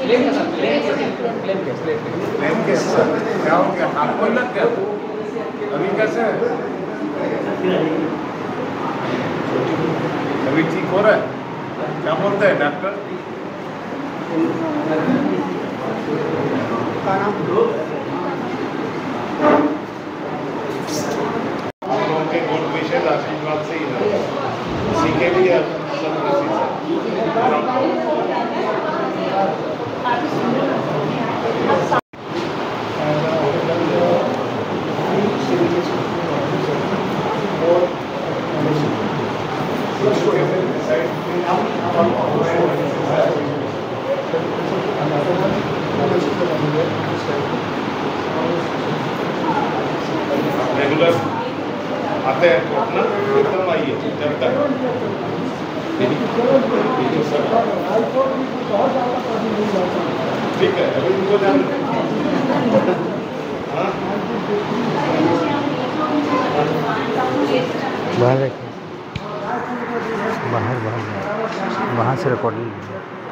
क्या हो गया? आपको लग गया? अभी कैसे है? अभी ठीक हो रहा है? क्या बोलते हैं डॉक्टर? आप लोगों के गुड विशेष आशीर्वाद से ही है, इसी के लिए सब खुशी से। रेगुलर आते हैं तो अपना एकदम आइए जब तक ठीक है। अभी उनको जान बाहर बाहर बाहर वहाँ से रिकॉर्डिंग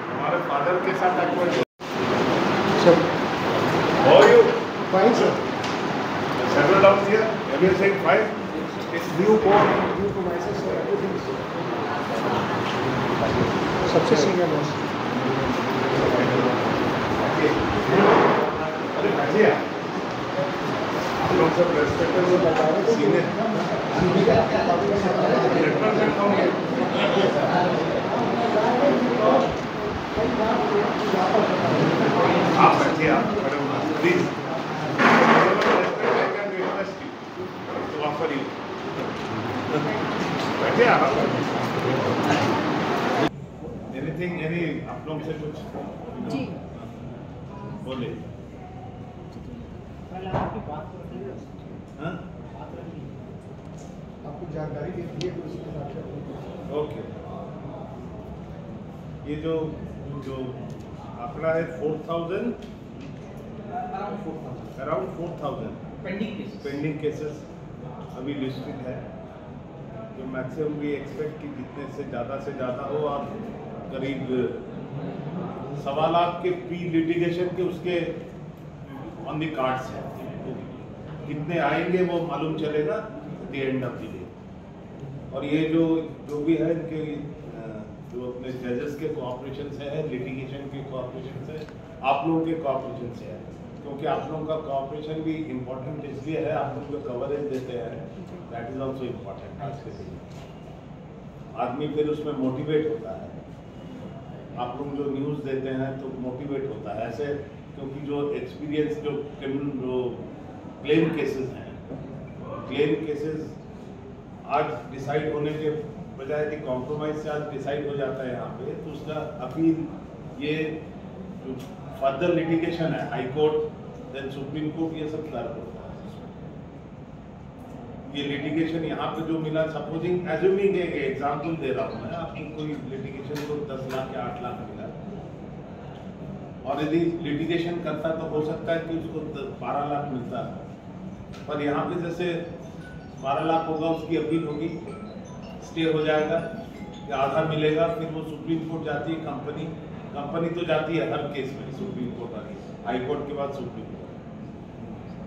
हमारे फादर के साथ How are you? Fine, sir. Several doubts here. Everything fine? It's newborn, due to myself, so everything is सबसे सीनियर बॉस। अरे भैया, आप लोग सब रेस्पेक्टेबल बता रहे सीनियर आप बैठिए, आप खड़े होना प्लीज। तो ऑफर यू बैठिए आप। एनीथिंग एनी आप लोग से कुछ जी बोले। आपको जानकारी देती है तो उसके हिसाब से ओके। ये जो आंकड़ा है 4000 अराउंड 4000 पेंडिंग केसेस अभी लिस्टेड है। तो मैक्सिमम भी एक्सपेक्ट कि जितने से ज़्यादा हो आप करीब 1.25 लाख के प्री लिटिगेशन के उसके ऑन द कार्ड्स हैं। तो कितने आएंगे वो मालूम चलेगा at the end of the day. और ये जो भी है इनके जो अपने जजेस के कोऑपरेशन से है, लिटिगेशन के कोऑपरेशन से, आप लोगों के कोऑपरेशन से है। क्योंकि आप लोगों का कोऑपरेशन भी इम्पोर्टेंट इसलिए है, आप लोग जो कवरेज देते हैं दैट इज ऑल्सो इम्पोर्टेंट। आज के दिन आदमी फिर उसमें मोटिवेट होता है। आप लोग जो न्यूज़ देते हैं तो मोटिवेट होता है ऐसे, क्योंकि जो एक्सपीरियंस जो क्लेम केसेस हैं, क्लेम केसेस आज डिसाइड होने के बजाय कि कॉम्प्रोमाइज से आज डिसाइड हो जाता है यहाँ पे, तो उसका अपील ये जो फर्दर लिटिगेशन है high court then supreme court ये सब क्लियर होता है। ये लिटिगेशन यहाँ पे जो मिला, सपोजिंग एज्यूमिंग एग्जाम्पल दे रहा हूँ मैं आपको, कोई लिटिगेशन को 10 लाख या 8 लाख मिला और यदि लिटिगेशन करता तो हो सकता है कि उसको 12 लाख मिलता है। पर यहाँ पे जैसे 12 लाख होगा, उसकी अपील होगी, स्टे हो जाएगा या आधा मिलेगा, फिर वो सुप्रीम कोर्ट जाती है। कंपनी तो जाती है हर केस में सुप्रीम कोर्ट आती है, हाई कोर्ट के बाद सुप्रीम कोर्ट।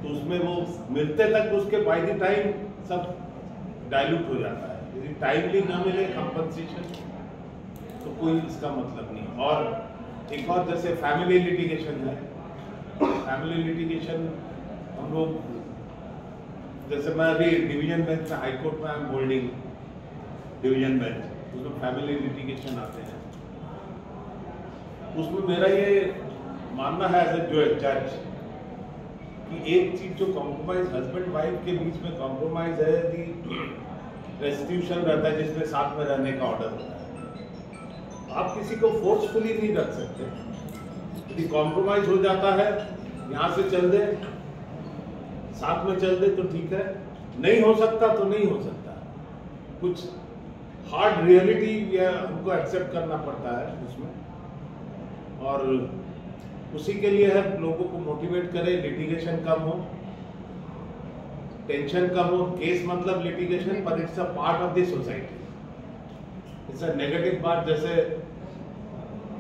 तो उसमें वो मिलते तक उसके बाय द टाइम सब डाइल्यूट हो जाता है। यदि टाइमली ना मिले कंपनसेशन तो कोई इसका मतलब नहीं। और एक और जैसे फैमिली लिटिगेशन है, फैमिली लिटिगेशन हम लोग जैसे मैं अभी डिवीजन बेंच में हाई कोर्ट में I am holding division bench, उसमें फैमिली लिटिगेशन आते हैं। उसमें मेरा ये मानना है एज ए जज कि एक चीज जो कॉम्प्रोमाइज हस्बैंड वाइफ के बीच में कॉम्प्रोमाइज है कि रेस्टिट्यूशन रहता है जिसमें साथ में रहने का ऑर्डर होता है। आप किसी को फोर्सफुली नहीं रख सकते। यदि कॉम्प्रोमाइज हो जाता है, यहाँ से चल दे, साथ में चल दे तो ठीक है, नहीं हो सकता तो नहीं हो सकता। कुछ हार्ड रियलिटी हमको एक्सेप्ट करना पड़ता है उसमें, और उसी के लिए है लोगों को मोटिवेट करें, लिटिगेशन कम हो, टेंशन कम हो। केस मतलब लिटिगेशन, पर it's a part of the society, it's a negative part. जैसे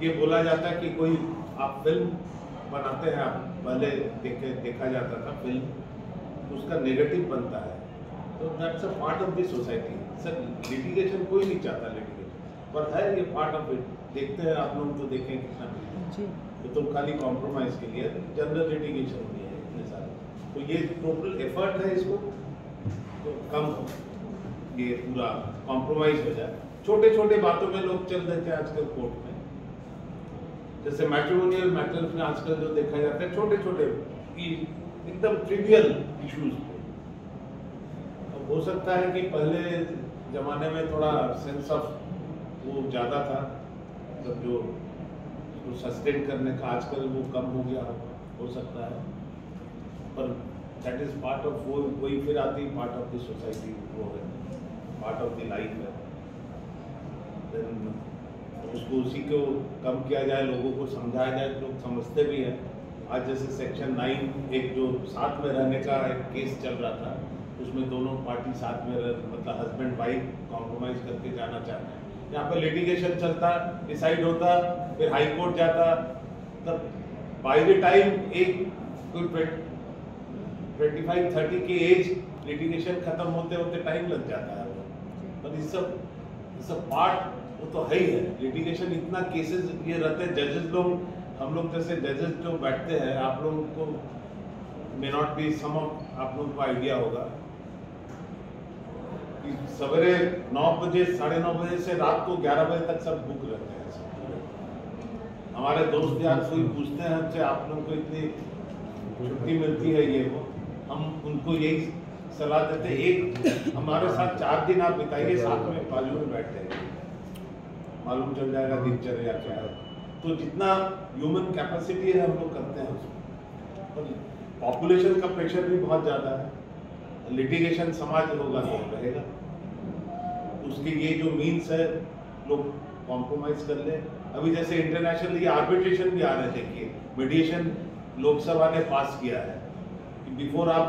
ये बोला जाता है कि कोई आप फिल्म बनाते हैं, आप पहले देखा जाता था फिल्म, तो उसका नेगेटिव बनता है, तो that's a part of the society. Sir litigation कोई नहीं चाहता लिटिगेशन, पर है ये पार्ट ऑफ इट। देखते हैं आप लोग तो देखें कितना तो खाली कॉम्प्रोमाइज के लिए जनरल लिटिगेशन भी है इतने सारे, तो ये टोटल एफर्ट है इसको तो कम हो, ये पूरा कॉम्प्रोमाइज हो जाए। छोटे छोटे बातों में लोग चल रहे थे आजकल कोर्ट में, जैसे मैट्रिमोनियल मैटर्स में आजकल जो देखा जाता है छोटे छोटे एकदम ट्रिवियल इश्यूज पे। तो हो सकता है कि पहले जमाने में थोड़ा सेंस ऑफ वो ज्यादा था, मतलब जो सस्टेन करने का, आजकल वो कम हो गया हो सकता है, पर दैट इज पार्ट ऑफ वो, वही फिर आती पार्ट ऑफ द सोसाइटी, वो है पार्ट ऑफ द लाइफ है। देन उसको उसी को कम किया जाए, लोगों को समझाया जाए, लोग समझते भी हैं। आज जैसे सेक्शन 9 एक जो साथ में रहने का एक केस चल रहा था, उसमें दोनों पार्टी साथ में मतलब हस्बैंड वाइफ कॉम्प्रोमाइज करके जाना चाहते हैं। यहाँ पे लिटिगेशन चलता, डिसाइड होता, फिर हाई कोर्ट जाता, तब बाय द टाइम एक कोई 25-30 की एज लिटिगेशन खत्म होते होते टाइम लग जाता है। पर इस सब पार्ट वो तो है ही है। लिटिगेशन इतना केसेस ये रहते हैं, जजेस लोग, हम लोग जैसे जजेस जो बैठते हैं, आप लोगों को may not be some of आप लोगों को आइडिया होगा कि सवेरे 9 बजे 9:30 बजे से रात को 11 बजे तक सब बुक रहते हैं सब। हमारे दोस्त यार कोई पूछते हैं हमसे, आप लोगों को इतनी छुट्टी मिलती है ये वो, हम उनको यही सलाह देते हैं, एक हमारे साथ 4 दिन आप बिताइए, साथ में बाजू में बैठते हैं, मालूम चल जाएगा दिनचर्या क्या है। तो जितना ह्यूमन कैपेसिटी है हम लोग करते हैं उसमें। पॉपुलेशन का प्रेशर भी बहुत ज़्यादा है, लिटिगेशन समाज होगा तो रहेगा, उसके ये जो मीन्स है लोग कॉम्प्रोमाइज कर ले। अभी जैसे इंटरनेशनली आर्बिट्रेशन भी आ रहे, देखिए मीडिएशन लोकसभा ने पास किया है कि बिफोर आप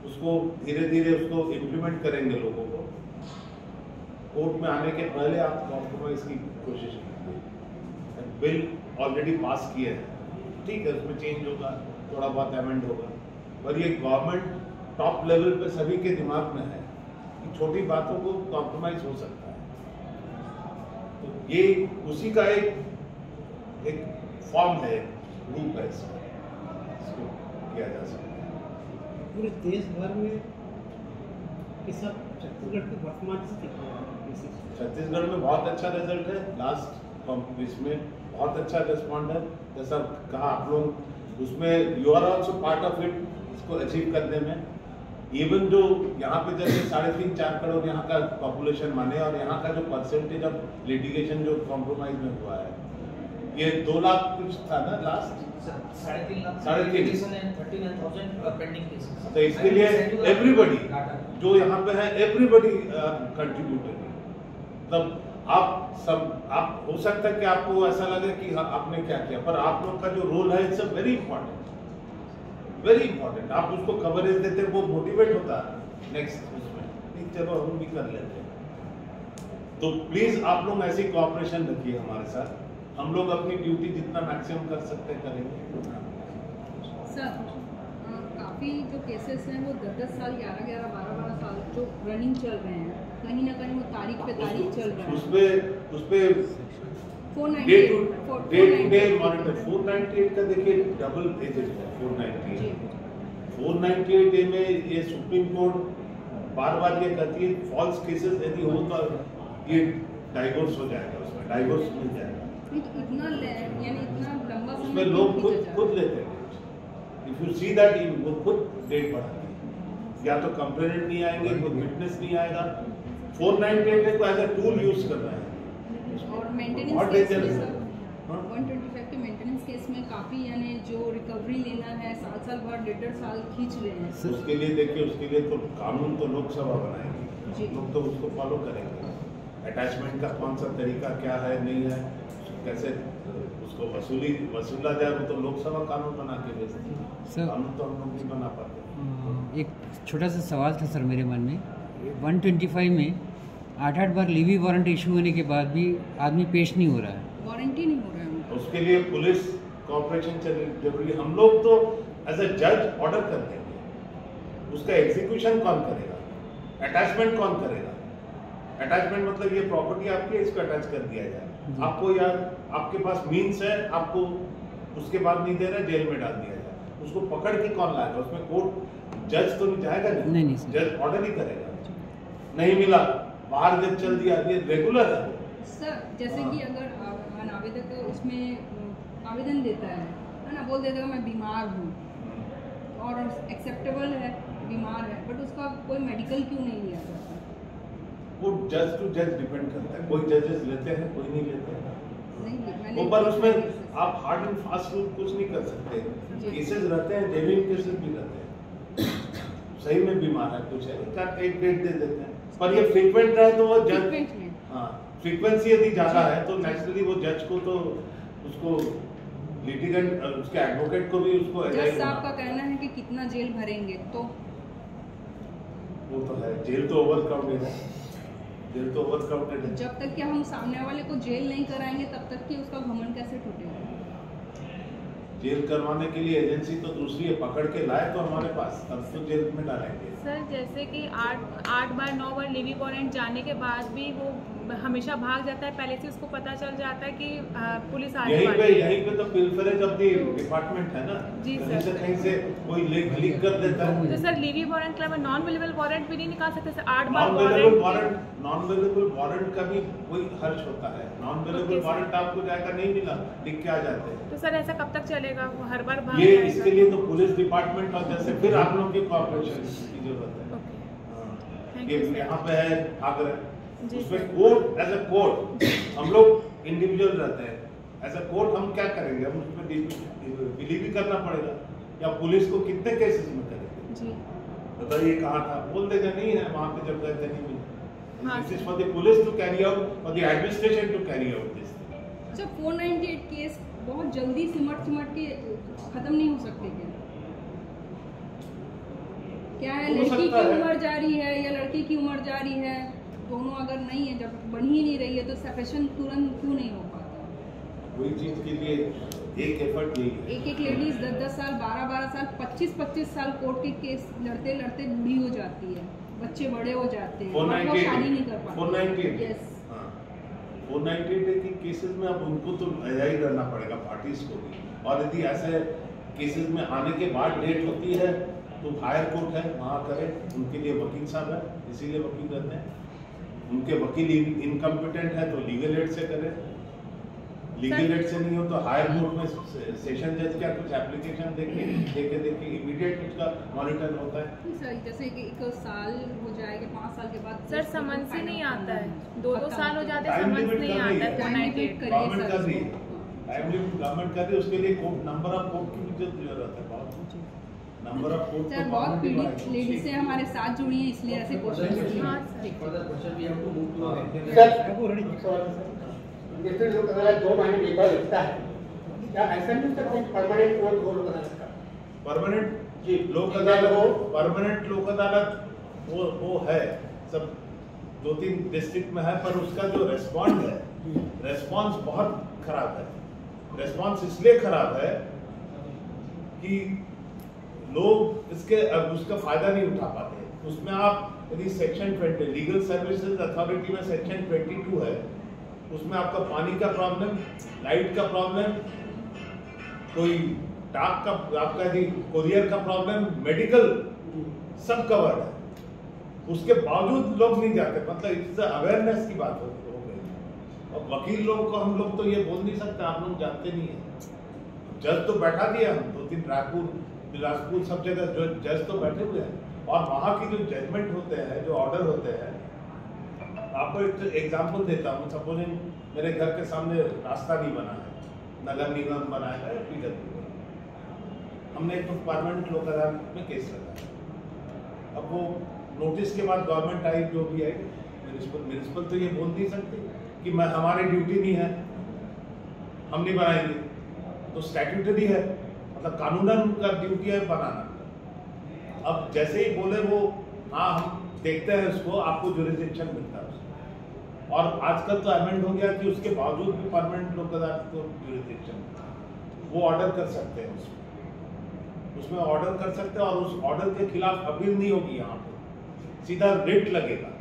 उसको धीरे धीरे उसको इम्प्लीमेंट करेंगे, लोगों को कोर्ट में आने के पहले आप कॉम्प्रोमाइज की कोशिश कीजिए। बिल ऑलरेडी पास किया है, ठीक है, उसमें चेंज होगा, थोड़ा बहुत अमेंड होगा, पर ये गवर्नमेंट टॉप लेवल पे सभी के दिमाग में है कि छोटी बातों को कॉम्प्रोमाइज हो सकता है। तो ये उसी का एक फॉर्म है, रूप है, इसको किया जा सकता है। पूरे देश भर में ये सब छत्तीसगढ़ की वर्तमान स्थिति है। छत्तीसगढ़ में बहुत अच्छा रिजल्ट है, लास्ट इसमें बहुत अच्छा रिस्पॉन्ड है, जैसा कहा आप लोग, उसमें you are also part of it, इसको अचीव करने में। इवन जो यहाँ पे जैसे 3.5-4 करोड़ यहाँ का पॉपुलेशन माने, और यहाँ का जो परसेंटेज ऑफ लिटिगेशन जो कॉम्प्रोमाइज में हुआ है, ये 2 लाख कुछ था ना लास्ट, 3.5 पेंडिंग केसेस। तो इसके लिए एवरीबडी जो यहाँ पे है, एवरीबडी कंट्रीब्यूटेड। तब आप हो सकता है कि आपको ऐसा लगे कि आपने क्या किया, पर आप लोग का जो रोल है it's very important, very important. आप उसको कवरेज देते, वो मोटिवेट होता है नेक्स्ट उसमें, नहीं चलो हम भी कर लेते हैं। तो प्लीज आप लोग ऐसी कोऑपरेशन रखिए हमारे साथ, हम लोग अपनी ड्यूटी जितना मैक्सिमम कर सकते हैं करेंगे। सर काफ़ी जो केसेस हैं वो 10-10 साल, 11-11, 12-12 साल जो रनिंग चल रहे हैं, कहीं ना कहीं वो तारीख पे तारीख चल रहा है। उसपे डे टू डे मॉनिटर 498 का देखिए डबल पेज है 498 ए में ये सुप्रीम कोर्ट बार ये कहती है फॉल्स केसेस यदि हो तो ये डाइवोर्स हो जाएगा, उसमें डाइवोर्स मिल जाएगा। इतना यानी इतना लंबा समय उसमें लोग खुद लेते हैं, इफ यू सी दैट वो खुद डेट बढ़ाती है, या तो कंप्लेनेंट नहीं आएंगे, कोई विटनेस नहीं आएगा। 498 को एज अ टूल यूज कर रहा है। और मेंटेनेंस केस में सर 125 के मेंटेनेंस केस में काफ़ी यानी जो रिकवरी लेना है, साल भर 1.5 साल खींच रहे हैं। उसके लिए देखिए, उसके लिए तो कानून तो लोकसभा बनाएगी, लोग तो उसको फॉलो करेंगे। अटैचमेंट का कौन सा तरीका क्या है, नहीं है, कैसे उसको वसूला जाए, वो तो लोकसभा कानून बना के भेजती है, कानून तो हम लोग नहीं बना पाते। एक छोटा सा सवाल था सर मेरे मन में, 125 में 8-8 बार लीवी वारंट इशू होने के बाद भी आदमी पेश नहीं हो रहा है। वारंटी नहीं हो रहा है। उसके लिए पुलिस कॉर्पोरेशन जरूरी। हम लोग तो एज अ जज ऑर्डर कर देंगे, उसका एग्जीक्यूशन कौन करेगा, अटैचमेंट कौन करेगा। अटैचमेंट मतलब ये प्रॉपर्टी आपकी है, इसको अटैच कर दिया जाए। आपको यार आपके पास मीन्स है, आपको उसके बाद नहीं दे रहा, जेल में डाल दिया जाए। उसको पकड़ के कौन लाएगा, उसमें कोर्ट जज तो नहीं जाएगा, नहीं जज ऑर्डर ही करेगा। नहीं मिला, बाहर जज चल दिया, ये रेगुलर है सर। जैसे कि अगर आवेदक उसमें आवेदन देता है ना, बोल देता है मैं बीमार हूँ और एक्सेप्टेबल है, बीमार है, बट उसका कोई मेडिकल क्यों नहीं लिया जाता? वो जज टू जज डिपेंड करता है। कोई जजेस लेते हैं, कोई नहीं लेते हैं। नहीं, वो पर उसमें आप हार्ड एंड फास्ट रूल कुछ नहीं कर सकते। केसेस रहते हैं, जेन्युइन केसेस भी रहते हैं, सही में बीमार है, कुछ है, एक डेट दे देते हैं। पर ये फ्रीक्वेंट रहे तो वो जज, हाँ, फ्रीक्वेंसी यदि ज्यादा है तो नेचुरली वो जज को तो उसको लिटिगेंट, उसके एडवोकेट को भी उसको जज साहब का कहना है कि कितना जेल भरेंगे, तो वो तो है, जेल तो ओवरक्राउडेड है, जेल तो ओवरक्राउडेड है। जब तक कि हम सामने वाले को जेल नहीं कराएंगे तब तक कि उसका घमंड कैसे टूटेगा? जेल करवाने के लिए एजेंसी तो दूसरी है, पकड़ के लाए तो हमारे पास, तब तो जेल में डालेंगे। सर जैसे कि 8 बार 9 बार लीवी वारंट जाने के बाद भी वो हमेशा भाग जाता है, पहले से उसको पता चल जाता है कि पुलिस आने वाली है। यहीं पे तो पिलफरेज ऑफ द डिपार्टमेंट है ना, जी कहीं सर। से कहीं से कोई लीक कर देता है। तो सर लीवी वारंट के अलावा नॉन अवेलेबल वारंट भी नहीं निकाल सकते सर? 8 नॉन बार bailable warrant, non bailable warrant का भी कोई हर्ष होता है। नॉन अवेलेबल वारंट आपको जाकर नहीं मिला, लिख के आ जाते हैं। तो सर ऐसा कब तक चलेगा? वो हर बार भाग ये जाएगा? इसके लिए तो पुलिस डिपार्टमेंट और जैसे फिर आप लोग की कॉर्पोरेशन की जरूरत है। Thank ये you, sir. यहाँ पे है आगरा, जी, उसमें sir. Court as a court हम लोग इंडिविजुअल रहते हैं। एज अ कोर्ट हम क्या करेंगे, हम उसमें बिलीव भी करना पड़ेगा, या पुलिस को कितने केसेस में करेंगे। जी बताइए कहाँ था, बोल देगा नहीं है, वहाँ पे जब गए थे नहीं मिले। हाँ, this is for the police to carry out, for the administration to carry out this. अच्छा, 498 केस बहुत जल्दी सिमट के खत्म नहीं हो सकते क्या है? हो लड़की सकता की है। उम्र जा रही है या लड़के की उम्र जा रही है, दोनों अगर नहीं है, जब बन ही नहीं रही है तो सेपरेशन तुरंत क्यों नहीं हो पाता? वही चीज के लिए एक एफर्ट यही है। एक लेडीज 10 साल 12 साल 25 साल कोर्ट के केस लड़ते लड़ते बूढ़ी हो जाती है, बच्चे बड़े हो जाते हैं, और वो शादी नहीं कर पाते। 498 यस, 498 के केसेस में अब उनको तो लड़ाई ही करना पड़ेगा, पार्टीज को भी। और यदि ऐसे केसेस में आने के बाद डेट होती है तो हायर कोर्ट है, वहाँ करें। उनके लिए वकील साहब है, इसीलिए वकील रहते हैं। उनके वकील इनकम्पिटेंट है तो लीगल एड से करें, लीगल एड से नहीं हो तो हायर कोर्ट में सेशन जज का कुछ एप्लीकेशन देके इमीडिएट उसका मॉनिटर होता है। सर जैसे कि 1 साल हो जाएगा, 5 साल के बाद सर समझ से नहीं आता है, 2 साल हो जाते हैं, Time समझ limit नहीं कर रही आता है। है। Time limit 498 करिए गवर्नमेंट सर कर रही है, उसको। टाइम लिमिट गवर्नमेंट कर रही है, उसके लिए कोर्ट नंबर ऑफ कोर्ट की भी जरूरत है। बहुत नंबर ऑफ कोर्ट सर बहुत पीड़ित लेडीज से हमारे साथ जुड़ी हैं, इसलिए ऐसे क्वेश्चन। हाँ सर। जैसे लोक अदालत 2 महीने एक बार लगता है, क्या ऐसा नहीं सकते परमानेंट कोर्ट हो लोक अदालत का? परमानेंट जी, लोक अदालत, परमानेंट लोक अदालत वो है सब 2-3 डिस्ट्रिक्ट में है, पर उसका जो रेस्पॉन्स है, रेस्पॉन्स बहुत खराब है। रेस्पॉन्स इसलिए खराब है कि लोग उसका फायदा नहीं उठा पाते। उसमें आप यदि सेक्शन 20 लीगल सर्विसेज अथॉरिटी में सेक्शन 22 है, उसमें आपका पानी का प्रॉब्लम, लाइट का प्रॉब्लम, कोई डाक का, आपका यदि कोरियर का प्रॉब्लम, मेडिकल, सब कवर्ड है। उसके बावजूद लोग नहीं जाते, मतलब इससे अवेयरनेस की बात हो गई। और वकील लोगों को हम लोग तो ये बोल नहीं सकते, आप लोग जानते नहीं है। जज तो बैठा दिया हम 2-3 रायपुर, बिलासपुर, सब जगह जो जज तो बैठे हुए हैं, और वहाँ की जो जजमेंट होते हैं, जो ऑर्डर होते हैं, आपको एक एग्जाम्पल देता हूँ। सपोजिंग मेरे घर के सामने रास्ता नहीं बना है, नगर निगम बनाया है, हमने एक तो परमानेंट लोक अदालत में केस लगाया। अब वो नोटिस के बाद गवर्नमेंट आई, जो भी आई, म्यूनिसिपल तो ये बोल नहीं सकती कि मैं हमारी ड्यूटी नहीं है, हम नहीं बनाएंगे। तो स्टैट्यूटरी है, मतलब कानूनन उनका ड्यूटी है बनाना। अब जैसे ही बोले वो, हाँ हम देखते हैं उसको, आपको जुरिसडिक्शन मिलता है उसको। और आजकल तो अमेंड हो गया कि उसके बावजूद भी परमानेंट लोक अदालत को जुरिडिक्शन वो ऑर्डर कर सकते हैं, उसमें ऑर्डर कर सकते हैं और उस ऑर्डर के खिलाफ अपील नहीं होगी, यहाँ पे सीधा रिट लगेगा।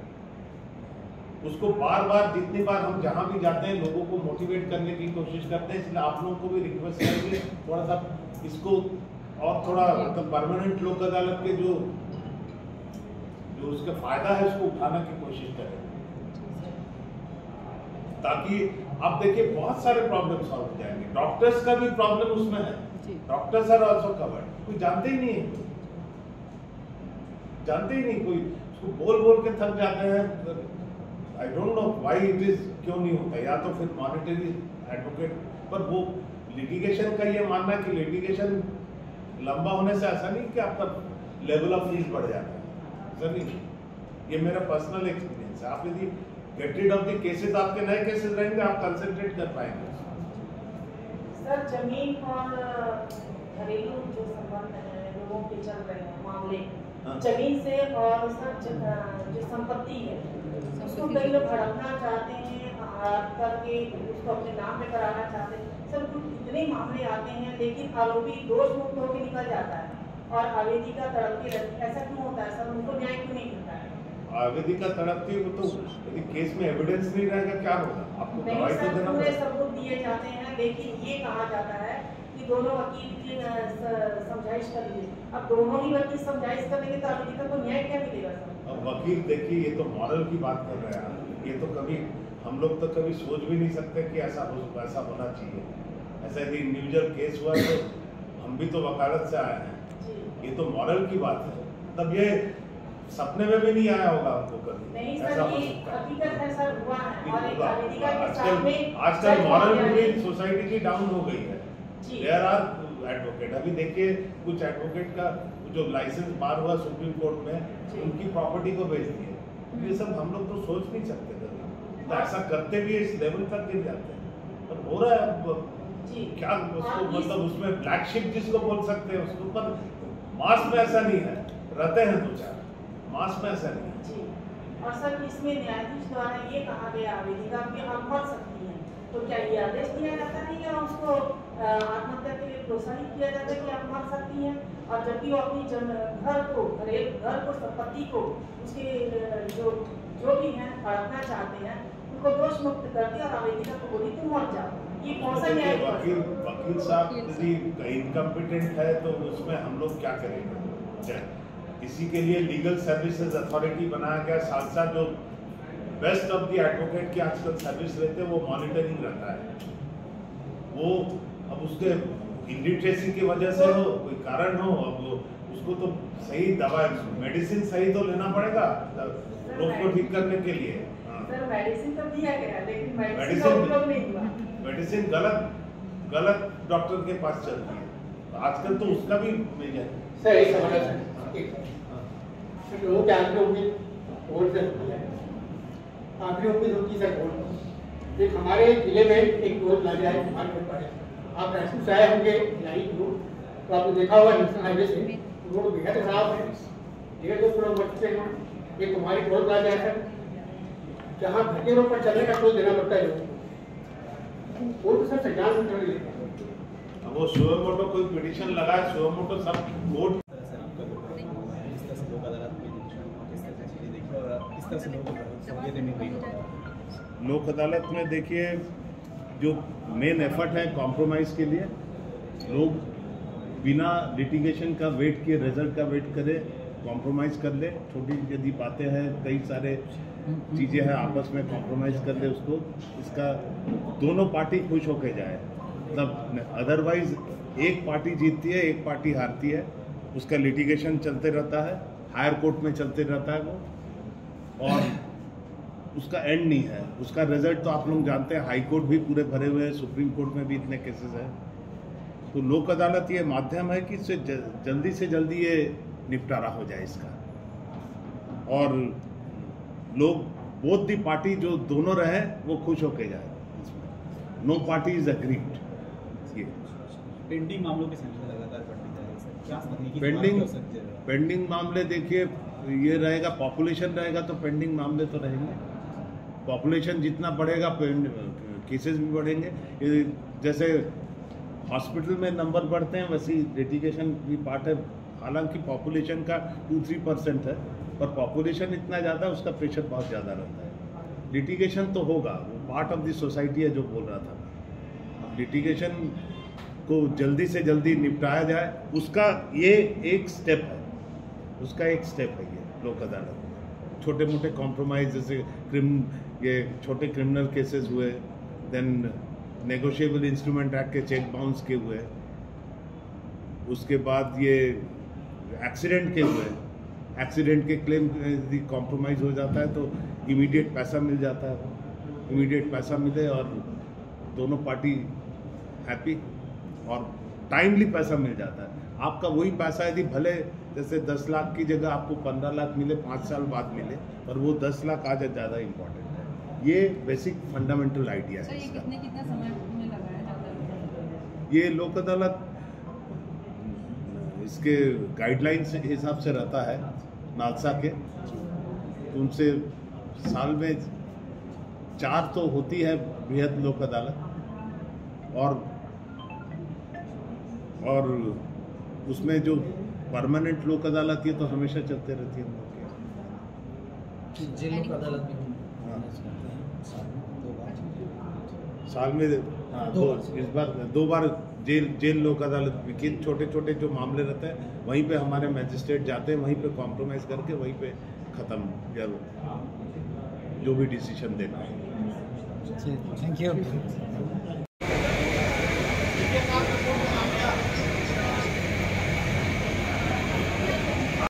उसको बार बार जितनी बार हम जहाँ भी जाते हैं लोगों को मोटिवेट करने की कोशिश करते हैं, इसलिए आप लोगों को भी रिक्वेस्ट करेंगे थोड़ा सा इसको और थोड़ा मतलब परमानेंट लोक अदालत के जो उसका फायदा है उसको उठाने की कोशिश करें, ताकि आप देखिए बहुत सारे प्रॉब्लम सॉल्व हो जाएंगे। डॉक्टर्स का भी प्रॉब्लम उसमें है, डॉक्टर्स आर आल्सो कवर्ड, कोई जानते ही नहीं है, जानते ही नहीं, कोई उसको बोल बोल के थक जाते हैं। I don't know why it is, क्यों नहीं होता, या तो फिर मॉनिटरी एडवोकेट, पर वो लिटिगेशन का ये मानना है कि लिटिगेशन लंबा होने से ऐसा नहीं कि आपका लेवल ऑफ फीस बढ़ जाता है, ऐसा नहीं, ये मेरा पर्सनल एक्सपीरियंस है। आप यदि get rid of the cases, आपके नए केसेस रहेंगे, आप कंसंट्रेट कर पाएंगे। सर जमीन और घरेलू जो संबंध है लोगों के चल रहे हैं मामले, जमीन से और सर जो संपत्ति है उसको कई लोग हड़पना चाहते हैं, हड़प करके उसको अपने नाम पे कराना चाहते हैं। सर कुछ इतने मामले आते हैं लेकिन आरोपी दोष मुक्त होकर निकल जाता है और आवेदिका तड़पती रहती है, ऐसा क्यों होता है सर? उनको न्याय क्यों नहीं मिलता है? आवेदिका तड़पती है तो यदि केस में एविडेंस नहीं रहेगा क्या होगा? आपको गवाही तो देना पूरे सबूत दिए जाते हैं, लेकिन ये कहा जाता है कि दोनों वकील की समझाइश कर लीजिए। अब दोनों ही वकील समझाइश करेंगे तो आवेदिका को न्याय क्या मिलेगा सर? अब वकील देखिए, ये तो मॉरल की बात कर रहे हैं, ये तो कभी हम लोग तो कभी सोच भी नहीं सकते कि ऐसा होना चाहिए। ऐसा यदि इंडिविजुअल केस हुआ तो हम भी तो वकालत से आए हैं, ये तो मॉरल की बात है, तब ये सपने में भी नहीं आया होगा आपको कभी। नहीं सर, ये हकीकत है सर, हुआ है। और एक आवेदिका के साथ में आजकल मॉरल भी सोसाइटी की डाउन हो गई है। देयर आर एडवोकेट, अभी देखिए कुछ एडवोकेट का जो लाइसेंस बार हुआ सुप्रीम कोर्ट में, उनकी प्रॉपर्टी को बेच दिए। ये सब हम लोग तो सोच नहीं सकते थे, तो ऐसा करते भी इस लेवल तक गिर जाते हैं, पर हो रहा है। क्या उसको मतलब उसमें ब्लैक शिप जिसको बोल सकते हैं उसके ऊपर, मास में ऐसा नहीं है, रहते हैं दो चार, मास में ऐसा नहीं है। और सर इसमें न्यायाधीश द्वारा ये कहा गया आवेदिका कि आप भर सकती हैं, तो क्या ये आदेश दिया जाता है या उसको आत्महत्या के लिए प्रोत्साहित किया जाता है कि आप भर सकती हैं? और जबकि वो अपनी घर को संपत्ति को उसके जो भी हैं हड़पना चाहते हैं उनको दोष मुक्त करती और आवेदिका को बोली तुम मर जाओ, ये कौन सा न्याय? वकील साहब यदि इनकम्पिटेंट है तो उसमें हम लोग क्या करेंगे? इसी के लिए लीगल सर्विसेज अथॉरिटी बनाया गया, साथ साथ जो बेस्ट ऑफ द एडवोकेट की आजकल सर्विस लेते हैं वो मॉनिटरिंग रहता है। वो अब उसके इलिटरेसी की वजह से हो, कोई कारण हो, अब उसको तो सही दवा मेडिसिन सही तो लेना पड़ेगा रोग को ठीक करने के लिए। सर मेडिसिन तो दिया गया लेकिन मेडिसिन गलत डॉक्टर के पास चलती है, तो आजकल तो उसका भी सर एक लोगों के आखिरी उम्मीद वोट से होती है, आखिरी उम्मीद होती है वोट। एक हमारे जिले में एक टोल प्लाजा है, हमारे रोड पर है, आप महसूस आए होंगे लाइन रोड, तो आपने देखा होगा नेशनल हाईवे से रोड बेहद खराब है, डेढ़ 2 करोड़ बढ़ चुके हैं। एक हमारी टोल प्लाजा है सर, जहाँ घटे रोड पर चलने का टोल देना पड़ता है वो तो सर संज्ञान में चल लेते हैं। वो सुओमोटो कोई पिटीशन लगा है, सुओमोटो सब कोर्ट लोक अदालत में देखिए जो मेन एफर्ट है कॉम्प्रोमाइज के लिए, लोग बिना लिटिगेशन का वेट किए, रिजल्ट का वेट करें, कॉम्प्रोमाइज कर ले, छोटी यदि बातें हैं, कई सारे चीज़ें हैं, आपस में कॉम्प्रोमाइज कर ले उसको, इसका दोनों पार्टी खुश होके जाए। मतलब अदरवाइज एक पार्टी जीतती है, एक पार्टी हारती है, उसका लिटिगेशन चलते रहता है, हायर कोर्ट में चलते रहता है वो, और उसका एंड नहीं है। उसका रिजल्ट तो आप लोग जानते हैं, हाई कोर्ट भी पूरे भरे हुए हैं, सुप्रीम कोर्ट में भी इतने केसेस हैं। तो लोक अदालत ये माध्यम है कि इससे जल्दी से जल्दी ये निपटारा हो जाए इसका, और लोग बोथ दी पार्टी जो दोनों रहे वो खुश होके जाए, नो पार्टी इज अग्रीड। ये पेंडिंग मामलों की संख्या लगातार बढ़ती जा रही है सर, क्या पेंडिंग मामले देखिए, ये रहेगा, पॉपुलेशन रहेगा तो पेंडिंग मामले तो रहेंगे, पॉपुलेशन जितना बढ़ेगा केसेस भी बढ़ेंगे। जैसे हॉस्पिटल में नंबर बढ़ते हैं वैसे लिटिगेशन भी पार्ट है। हालांकि पॉपुलेशन का 2-3% है, पर पॉपुलेशन इतना ज़्यादा उसका प्रेशर बहुत ज़्यादा रहता है। लिटिगेशन तो होगा, वो पार्ट ऑफ द सोसाइटी है जो बोल रहा था। लिटिगेशन को जल्दी से जल्दी निपटाया जाए, उसका ये एक स्टेप है, ये लोक अदालत। छोटे मोटे कॉम्प्रोमाइज जैसे ये छोटे क्रिमिनल केसेस हुए, देन नेगोशिएबल इंस्ट्रूमेंट एक्ट के चेक बाउंस के हुए, उसके बाद ये एक्सीडेंट के हुए, एक्सीडेंट के क्लेम कॉम्प्रोमाइज हो जाता है तो इमीडिएट पैसा मिल जाता है, इमीडिएट पैसा मिले और दोनों पार्टी हैप्पी और टाइमली पैसा मिल जाता है। आपका वही पैसा यदि भले जैसे 10 लाख की जगह आपको 15 लाख मिले 5 साल बाद मिले, पर वो 10 लाख आज ज़्यादा इम्पोर्टेंट है। ये बेसिक फंडामेंटल आइडिया है इसका। कितना समय में लगाया जाता है? ये लोक अदालत इसके गाइडलाइंस के हिसाब से रहता है नालसा के, उनसे साल में 4 तो होती है बृहद लोक अदालत, और उसमें जो परमानेंट लोक अदालत ये तो हमेशा चलते रहती है। जेल लोक अदालत भी साल में इस बार 2 बार जेल लोक अदालत भी। छोटे छोटे जो मामले रहते हैं वहीं पे हमारे मैजिस्ट्रेट जाते हैं, वहीं पे कॉम्प्रोमाइज़ करके वहीं पे ख़त्म या जो भी डिसीजन देना है। Thank you.